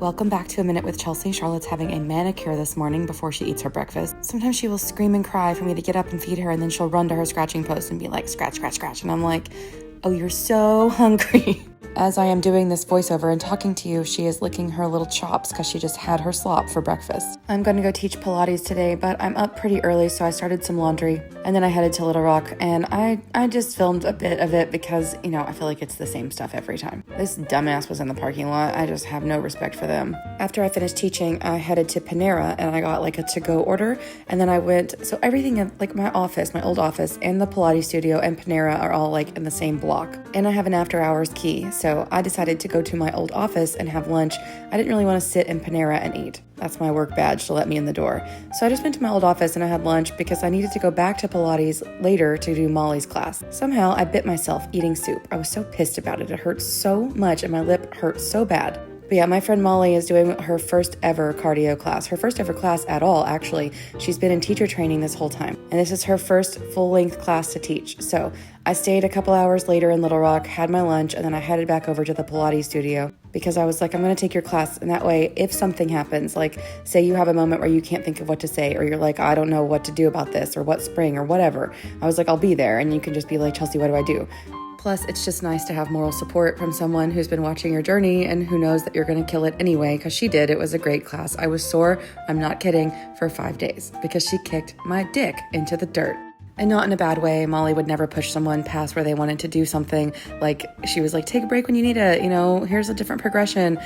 Welcome back to A Minute with Chelsea. Charlotte's having a manicure this morning before she eats her breakfast. Sometimes she will scream and cry for me to get up and feed her, and then she'll run to her scratching post and be like, scratch, scratch, scratch. And I'm like, oh, you're so hungry. As I am doing this voiceover and talking to you, she is licking her little chops because she just had her slop for breakfast. I'm going to go teach Pilates today, but I'm up pretty early, so I started some laundry, and then I headed to Little Rock, and I just filmed a bit of it because, you know, I feel like it's the same stuff every time. This dumbass was in the parking lot. I just have no respect for them. After I finished teaching, I headed to Panera, and I got like a to-go order, and then I went, so everything in like my office, my old office, and the Pilates studio and Panera are all like in the same block, and I have an after-hours key, so I decided to go to my old office and have lunch. I didn't really want to sit in Panera and eat. That's my work badge to let me in the door. So I just went to my old office and I had lunch because I needed to go back to Pilates later to do Molly's class. Somehow I bit myself eating soup. I was so pissed about it. It hurt so much and my lip hurt so bad. But yeah, my friend Molly is doing her first ever cardio class. Her first ever class at all, actually. She's been in teacher training this whole time. And this is her first full-length class to teach. So I stayed a couple hours later in Little Rock, had my lunch, and then I headed back over to the Pilates studio because I was like, I'm going to take your class. And that way, if something happens, like say you have a moment where you can't think of what to say, or you're like, I don't know what to do about this, or what spring, or whatever. I was like, I'll be there. And you can just be like, Chelsea, what do I do? Plus, it's just nice to have moral support from someone who's been watching your journey and who knows that you're going to kill it anyway, because she did. It was a great class. I was sore, I'm not kidding, for 5 days because she kicked my dick into the dirt. And not in a bad way. Molly would never push someone past where they wanted to do something. Like, she was like, take a break when you need it. You know, here's a different progression.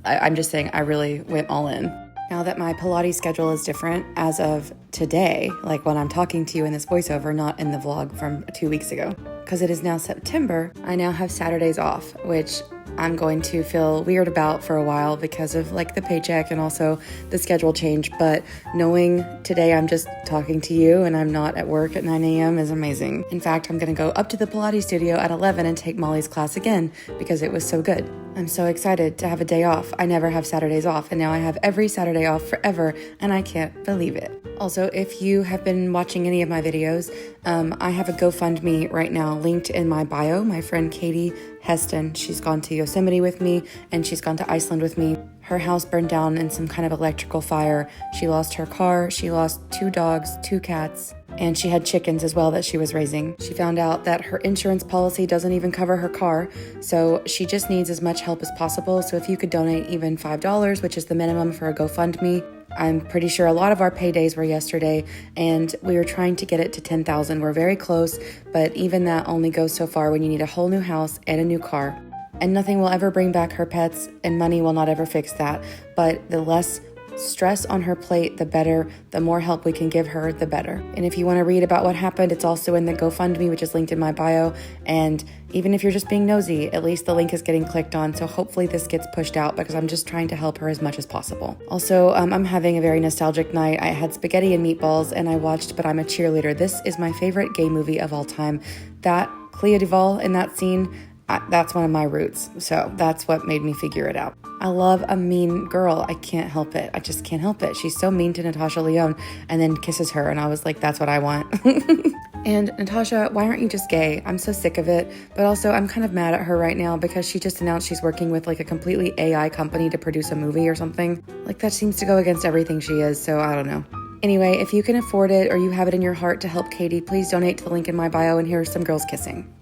I'm just saying, I really went all in. Now that my Pilates schedule is different as of today, like when I'm talking to you in this voiceover, not in the vlog from 2 weeks ago, because it is now September, I now have Saturdays off, which I'm going to feel weird about for a while because of like the paycheck and also the schedule change. But knowing today I'm just talking to you and I'm not at work at 9 a.m. is amazing. In fact, I'm going to go up to the Pilates studio at 11 and take Molly's class again because it was so good. I'm so excited to have a day off. I never have Saturdays off, and now I have every Saturday off forever, and I can't believe it. Also, if you have been watching any of my videos, I have a GoFundMe right now linked in my bio. My friend Katie Heston, she's gone to Yosemite with me, and she's gone to Iceland with me. Her house burned down in some kind of electrical fire. She lost her car, she lost 2 dogs, 2 cats, and she had chickens as well that she was raising. She found out that her insurance policy doesn't even cover her car, so she just needs as much help as possible. So if you could donate even $5, which is the minimum for a GoFundMe, I'm pretty sure a lot of our paydays were yesterday, and we were trying to get it to 10,000. We're very close, but even that only goes so far when you need a whole new house and a new car. And nothing will ever bring back her pets, and money will not ever fix that. But the less stress on her plate, the better. The more help we can give her, the better. And if you want to read about what happened, it's also in the GoFundMe, which is linked in my bio. And even if you're just being nosy, at least the link is getting clicked on. So hopefully this gets pushed out because I'm just trying to help her as much as possible. Also, I'm having a very nostalgic night. I had spaghetti and meatballs and I watched But I'm a Cheerleader. This is my favorite gay movie of all time. That Clea Duvall in that scene, that's one of my roots. So that's what made me figure it out. I love a mean girl. I can't help it. I just can't help it. She's so mean to Natasha Lyonne and then kisses her. And I was like, that's what I want. And Natasha, why aren't you just gay? I'm so sick of it. But also I'm kind of mad at her right now because she just announced she's working with like a completely AI company to produce a movie or something. Like that seems to go against everything she is. So I don't know. Anyway, if you can afford it or you have it in your heart to help Katie, please donate to the link in my bio and here's some girls kissing.